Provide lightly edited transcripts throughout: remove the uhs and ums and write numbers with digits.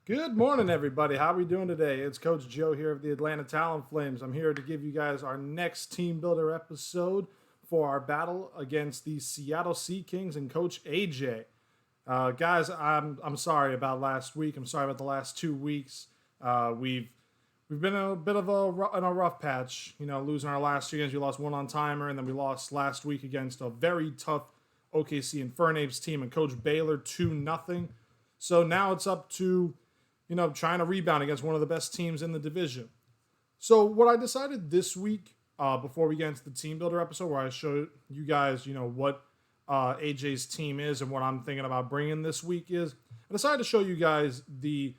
Good morning, everybody. How are we doing today? It's Coach Joe here of the Atlanta Talonflames. I'm here to give you guys our next Team Builder episode for our battle against the Seattle Seakings and Coach AJ. Guys, I'm sorry about last week. I'm sorry about the last 2 weeks. We've been in a bit of in a rough patch. You know, losing our last 2 games. We lost one on timer, and then we lost last week against a very tough OKC Infernape's team and Coach Baylor 2-0. So now it's up to trying to rebound against one of the best teams in the division. So what I decided this week, before we get into the team builder episode, where I showed you guys, what AJ's team is and what I'm thinking about bringing this week is, I decided to show you guys the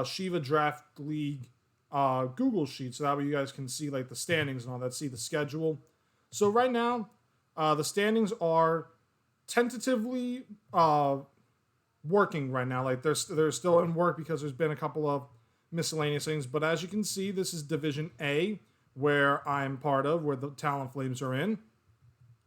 Shiva Draft League Google sheet, so that way you guys can see like the standings and all that, see the schedule. So right now, the standings are tentatively working right now. Like they're still in work because there's been a couple of miscellaneous things. But as you can see, this is Division A, where I'm part of, where the Talonflames are in.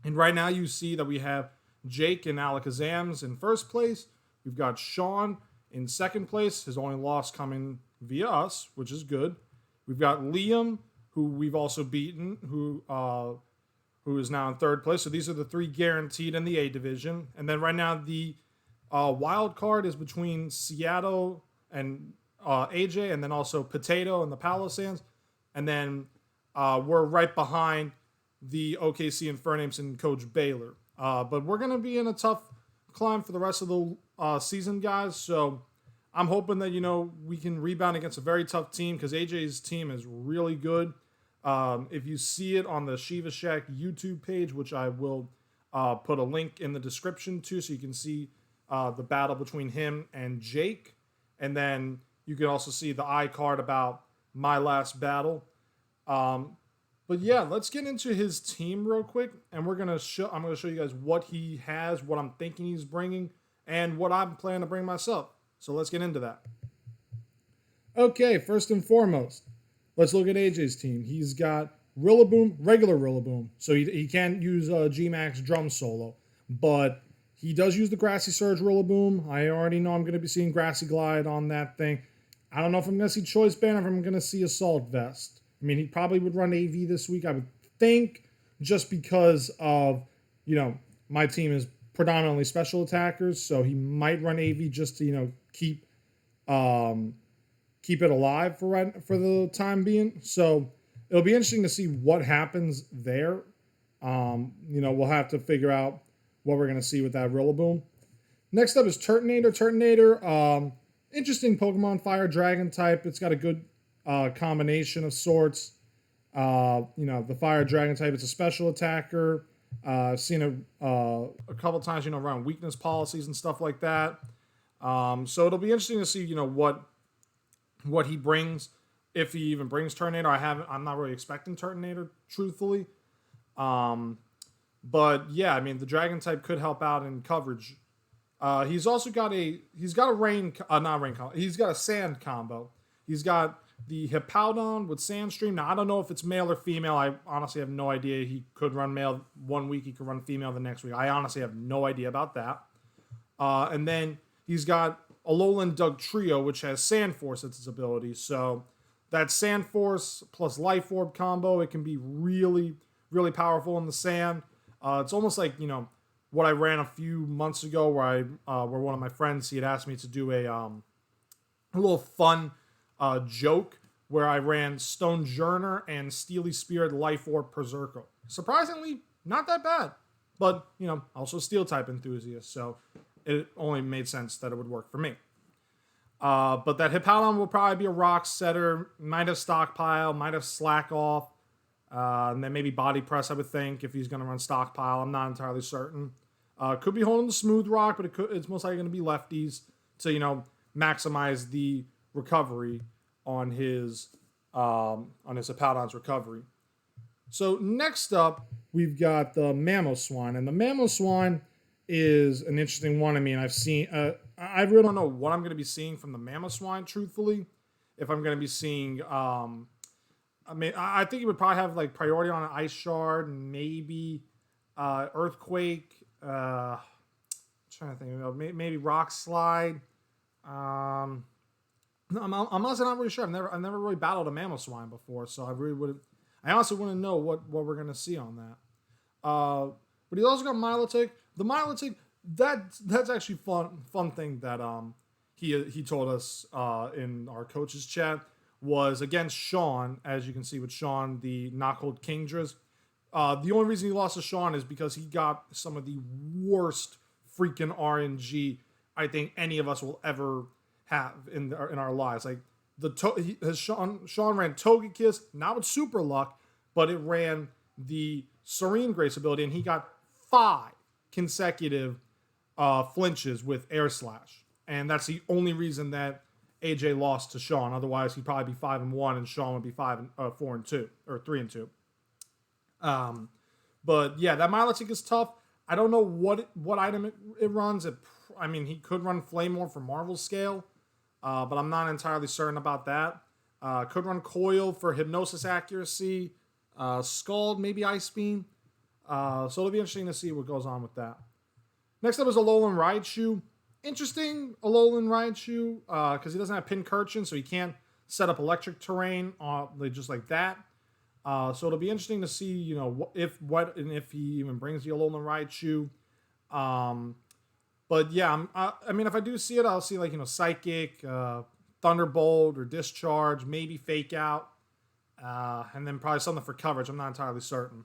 And right now you see that we have Jake and Alakazam's in first place. We've got Sean in second place. His only loss coming via us, which is good. We've got Liam, who we've also beaten, who is now in third place. So these are the three guaranteed in the A division. And then right now the wild card is between Seattle and AJ, and then also Potato and the Palisades. And then we're right behind the OKC Infernape's and Coach Baylor. But we're going to be in a tough climb for the rest of the season, guys. So I'm hoping that, we can rebound against a very tough team, because AJ's team is really good. If you see it on the Shiva Shack YouTube page, which I will put a link in the description to, so you can see the battle between him and Jake. And then you can also see the iCard about my last battle. But yeah, let's get into his team real quick, and I'm gonna show you guys what he has, what I'm thinking he's bringing, and what I'm planning to bring myself. So let's get into that. Okay, first and foremost, let's look at AJ's team. He's got Rillaboom, regular Rillaboom, so he can't use G-Max drum solo, but he does use the Grassy Surge Rillaboom. I already know I'm going to be seeing Grassy Glide on that thing. I don't know if I'm going to see Choice Band or if I'm going to see Assault Vest. I mean, he probably would run AV this week, I would think, just because of, my team is predominantly special attackers, so he might run AV just to, keep it alive for the time being. So it'll be interesting to see what happens there. We'll have to figure out what we're going to see with that Rillaboom. Next up is Turtonator. Turtonator, interesting Pokemon, Fire Dragon type. It's got a good combination of sorts. The Fire Dragon type, it's a special attacker. I've seen it a couple times, around weakness policies and stuff like that. So it'll be interesting to see, what he brings, if he even brings Turtonator. I'm not really expecting Turtonator, truthfully. But yeah, I mean, the Dragon type could help out in coverage. He's also got he's got a Sand combo. He's got the Hippowdon with Sandstream. Now, I don't know if it's male or female. I honestly have no idea. He could run male one week. He could run female the next week. I honestly have no idea about that. And then he's got Alolan Dugtrio, which has Sand Force as its ability. So that Sand Force plus Life Orb combo, it can be really, really powerful in the sand. It's almost like, what I ran a few months ago, where one of my friends, he had asked me to do a little fun joke where I ran Stone Journer and Steely Spirit Life Orb Berserker. Surprisingly, not that bad. But, also Steel type enthusiast, so it only made sense that it would work for me. But that Hippowdon will probably be a Rock Setter, might have Stockpile, might have Slack Off, and then maybe Body Press, I would think, if he's going to run Stockpile. I'm not entirely certain. Could be holding the Smooth Rock, but it's most likely going to be lefties to, maximize the recovery on his Hippowdon's recovery. So next up, we've got the Mamoswine, and the Mamoswine is an interesting one. I mean, I really don't know what I'm going to be seeing from the Mamoswine, truthfully. If I'm going to be seeing, I think he would probably have like priority on an Ice Shard, maybe Earthquake. Trying to think, maybe Rock Slide. I'm honestly not really sure. I've never really battled a Mamoswine before, so I really wouldn't. I honestly wouldn't know what we're gonna see on that. But he's also got Milotic. The Milotic, that's actually fun thing that he told us in our coaches chat was against Sean, as you can see with Sean, the Knockhold Kingdras. The only reason he lost to Sean is because he got some of the worst freaking RNG I think any of us will ever have in our lives. Like Sean ran Togekiss, not with super luck, but it ran the Serene Grace ability, and he got 5 consecutive flinches with Air Slash, and that's the only reason that AJ lost to Sean. Otherwise, he'd probably be 5-1, and Sean would be 4-2 or 3-2. But yeah, that Milotic is tough. I don't know what item it runs. I mean, he could run Flame Orb for Marvel Scale, but I'm not entirely certain about that. Could run Coil for Hypnosis Accuracy. Scald, maybe Ice Beam. So it'll be interesting to see what goes on with that. Next up is Alolan Raichu. Interesting Alolan Raichu, because he doesn't have Pincurchin, so he can't set up electric terrain just like that. So it'll be interesting to see, if he even brings the Alolan Raichu. But yeah, I mean, if I do see it, I'll see Psychic, Thunderbolt, or Discharge, maybe Fake Out, and then probably something for coverage. I'm not entirely certain.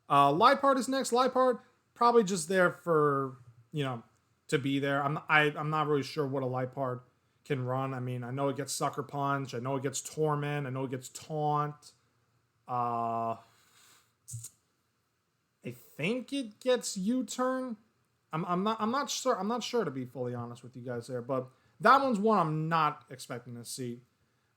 Liepard is next. Liepard probably just there for to be there. I'm not really sure what a Liepard can run. I mean, I know it gets Sucker Punch. I know it gets Torment. I know it gets Taunt. I think it gets U-Turn. I'm not sure. I'm not sure, to be fully honest with you guys there, but that one's one I'm not expecting to see.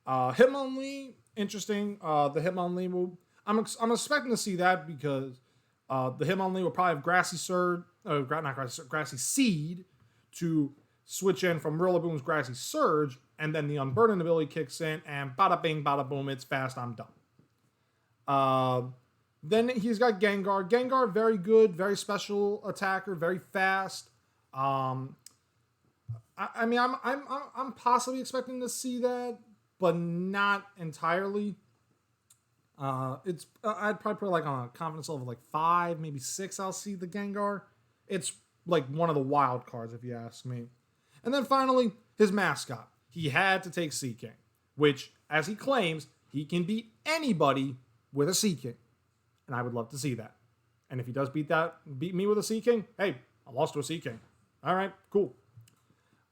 Hitmonlee, interesting. The Hitmonlee will. I'm expecting to see that because the Hitmonlee will probably have Grassy Surge, Grassy Seed to switch in from Rillaboom's Grassy Surge, and then the Unburden ability kicks in, and bada bing, bada boom, it's fast, I'm done. Then he's got Gengar. Gengar, very good, very special attacker, very fast. I mean, I'm possibly expecting to see that, but not entirely. I'd probably put like on a confidence level of like 5, maybe 6. I'll see the Gengar. It's like one of the wild cards, if you ask me. And then finally, his mascot. He had to take Seaking, which, as he claims, he can beat anybody with a Seaking. And I would love to see that. And if he does beat me with a Seaking, hey, I lost to a Seaking. All right, cool.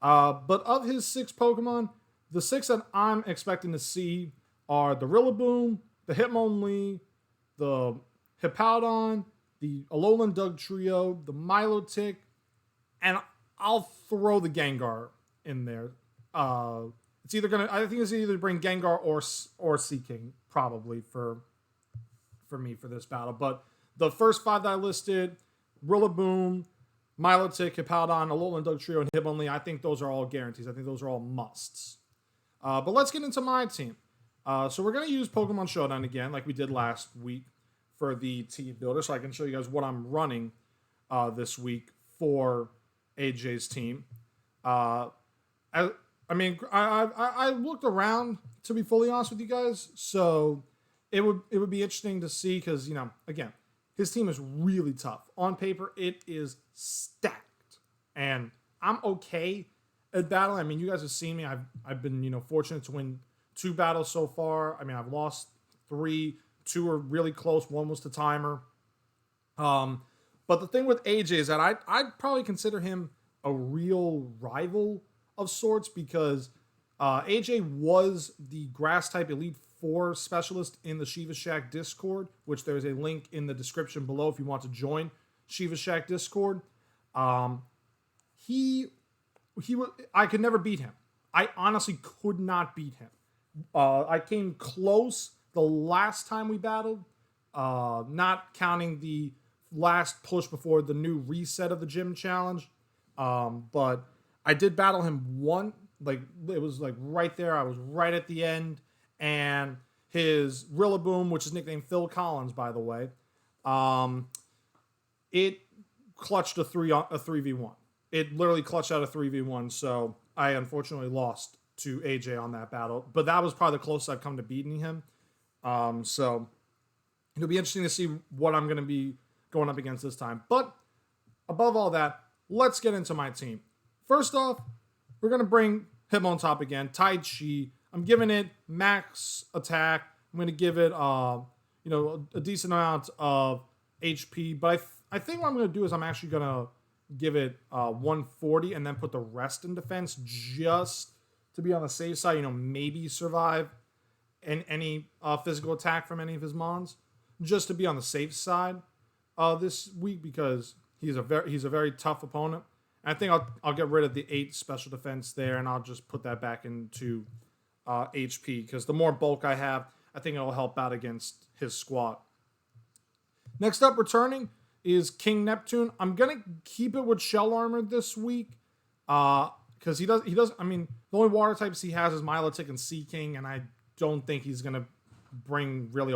But of his 6 Pokemon, the 6 that I'm expecting to see are the Rillaboom, the Hitmonlee, the Hippowdon, the Alolan Dugtrio, the Milotic, and I'll throw the Gengar in there. I think it's either bring Gengar or Seaking probably for me for this battle. But the first 5 that I listed, Rillaboom, Milotic, Hippowdon, Alolan Dugtrio, and Hitmonlee, I think those are all guarantees. I think those are all musts. But let's get into my team. So we're going to use Pokemon Showdown again, like we did last week for the team builder, so I can show you guys what I'm running this week for AJ's team. I looked around, to be fully honest with you guys, so it would be interesting to see because, again, his team is really tough. On paper, it is stacked. And I'm okay at battling. I mean, you guys have seen me. I've been, fortunate to win 2 battles so far. I mean, I've lost 3. 2 are really close. 1 was the timer. But the thing with AJ is that I'd probably consider him a real rival of sorts because AJ was the Grass-type Elite 4 specialist in the Shiva Shack Discord, which there's a link in the description below if you want to join Shiva Shack Discord. I could never beat him. I honestly could not beat him. I came close the last time we battled, not counting the last push before the new reset of the gym challenge. But I did battle him one, it was right there. I was right at the end, and his Rillaboom, which is nicknamed Phil Collins, by the way, it clutched a 3v1. It literally clutched out a 3v1, so I unfortunately lost to AJ on that battle. But that was probably the closest I've come to beating him. So it'll be interesting to see what I'm going to be going up against this time. But above all that, let's get into my team. First off, we're going to bring him on top again. Tai Chi. I'm giving it max attack. I'm going to give it a decent amount of HP. But I think what I'm going to do is I'm actually going to give it 140 and then put the rest in defense just to be on the safe side. Maybe survive any physical attack from any of his mons, just to be on the safe side this week, because he's a very tough opponent. And I think I'll get rid of the 8 special defense there, and I'll just put that back into HP, because the more bulk I have, I think it'll help out against his squad. Next up, returning is King Neptune. I'm gonna keep it with shell armor this week, because he does. I mean, the only water types he has is Milotic and Sea King, and I don't think he's gonna bring really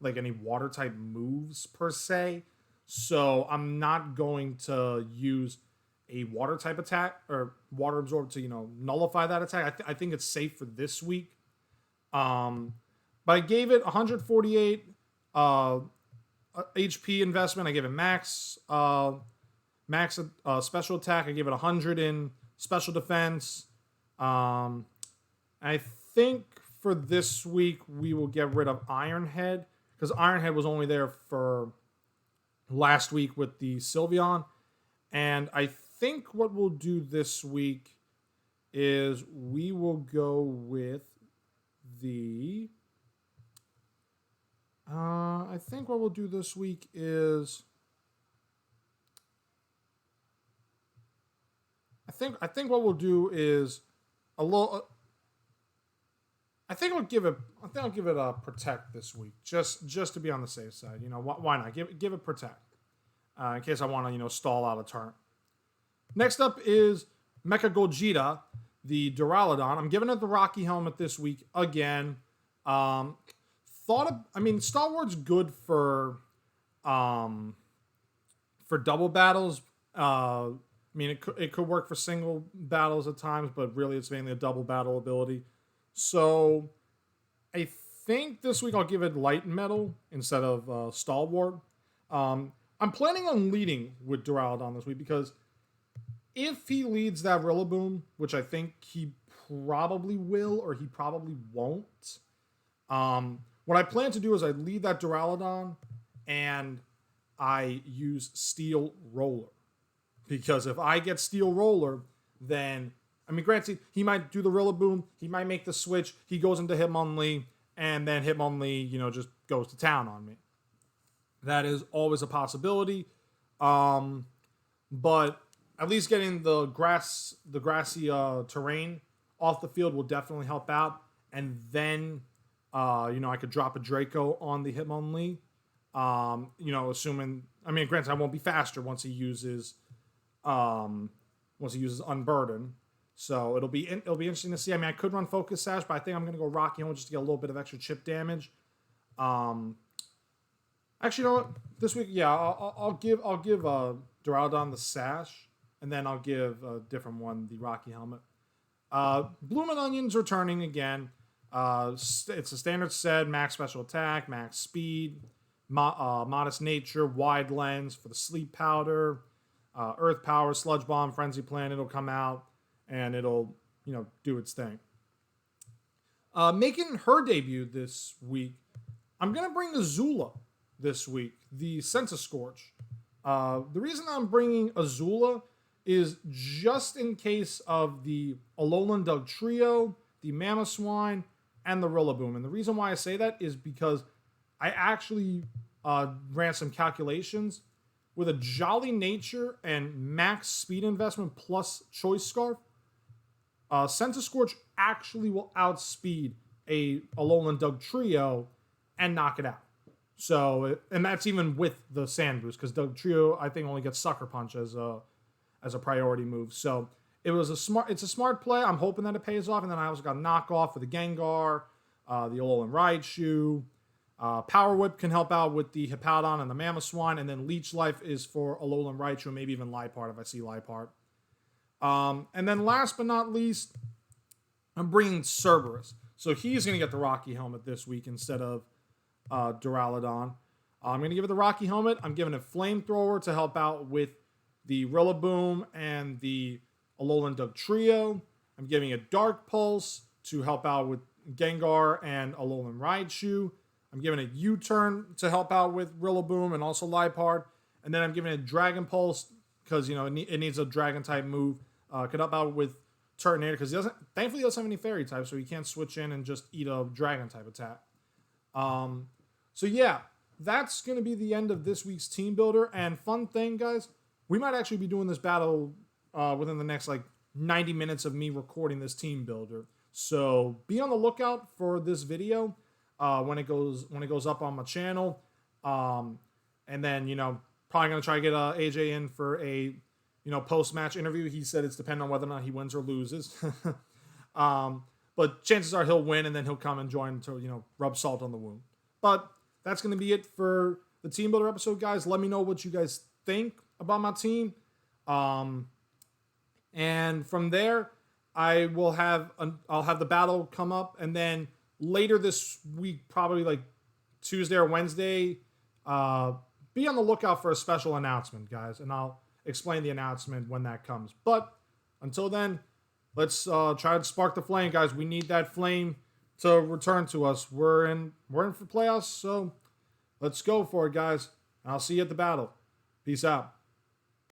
any water type moves per se. So I'm not going to use a water type attack or water absorb to nullify that attack. I think it's safe for this week. But I gave it 148 HP investment. I gave it max special attack. I gave it 100 in special defense. I think for this week we will get rid of Ironhead, because Ironhead was only there for last week with the Sylveon. And I think what we'll do this week is we will go with the... I think what we'll do this week is... I think what we'll do is a little... I think I'll give it a protect this week, just to be on the safe side. Why not? Give it protect in case I want to stall out a turn. Next up is Mecha Gogeta, the Duraludon. I'm giving it the Rocky Helmet this week again. Star Wars good for double battles. It could work for single battles at times, but really it's mainly a double battle ability. So I think this week I'll give it Light Metal instead of Stalwart. I'm planning on leading with Duraludon this week, because if he leads that Rillaboom, which I think he probably will or he probably won't, what I plan to do is I lead that Duraludon and I use Steel Roller. Because if I get Steel Roller, then... granted, he might do the Rillaboom, he might make the switch, he goes into Hitmonlee, and then Hitmonlee, just goes to town on me. That is always a possibility. But at least getting the grassy terrain off the field will definitely help out. And then, I could drop a Draco on the Hitmonlee. Assuming... granted, I won't be faster once he uses Unburden. So it'll be interesting to see. I could run Focus Sash, but I think I'm going to go Rocky Helmet just to get a little bit of extra chip damage. Actually, you know what? This week, yeah, I'll give Duraludon the Sash, and then I'll give a different one the Rocky Helmet. Bloomin' Onion's returning again. It's a standard set, max special attack, max speed, modest nature, wide lens for the Sleep Powder, Earth Power, Sludge Bomb, Frenzy Plant. It'll come out and it'll do its thing. Making her debut this week, I'm gonna bring Azula this week, the Scorch. The reason I'm bringing Azula is just in case of the Alolan Dugtrio, the Mamoswine, and the Rillaboom. And the reason why I say that is because I actually ran some calculations. With a Jolly Nature and max speed investment plus Choice Scarf, Scorch actually will outspeed a Alolan Dugtrio and knock it out. So, and that's even with the Sand Boost, because Dugtrio I think only gets Sucker Punch as a priority move. So it's a smart play. I'm hoping that it pays off. And then I also got Knockoff for the Gengar, the Alolan Raichu. Power Whip can help out with the Hippowdon and the Mamoswine, and then Leech Life is for Alolan Raichu, maybe even Liepard if I see Liepard. And then last but not least, I'm bringing Cerberus. So he's going to get the Rocky helmet this week instead of Duraludon. I'm going to give it the Rocky helmet. I'm giving it Flamethrower to help out with the Rillaboom and the Alolan Dugtrio. I'm giving it Dark Pulse to help out with Gengar and Alolan Raichu. I'm giving it U-Turn to help out with Rillaboom and also Liepard. And then I'm giving it Dragon Pulse because, you know, it needs a Dragon-type move. Could help out with Turtonator because thankfully he doesn't have any Fairy types, so he can't switch in and just eat a Dragon-type attack. So yeah, that's going to be the end of this week's Team Builder. And fun thing, guys, we might actually be doing this battle within the next, 90 minutes of me recording this Team Builder. So be on the lookout for this video when it goes up on my channel. And then, probably going to try to get AJ in for a, post-match interview. He said it's dependent on whether or not he wins or loses. But chances are he'll win, and then he'll come and join to, rub salt on the wound. But that's going to be it for the Team Builder episode, guys. Let me know what you guys think about my team. And from there, I'll have the battle come up, and then later this week, probably Tuesday or Wednesday, be on the lookout for a special announcement, guys, and I'll explain the announcement when that comes. But until then, let's try to spark the flame, guys. We need that flame to return to us. We're in for playoffs, so let's go for it, guys. And I'll see you at the battle. Peace out.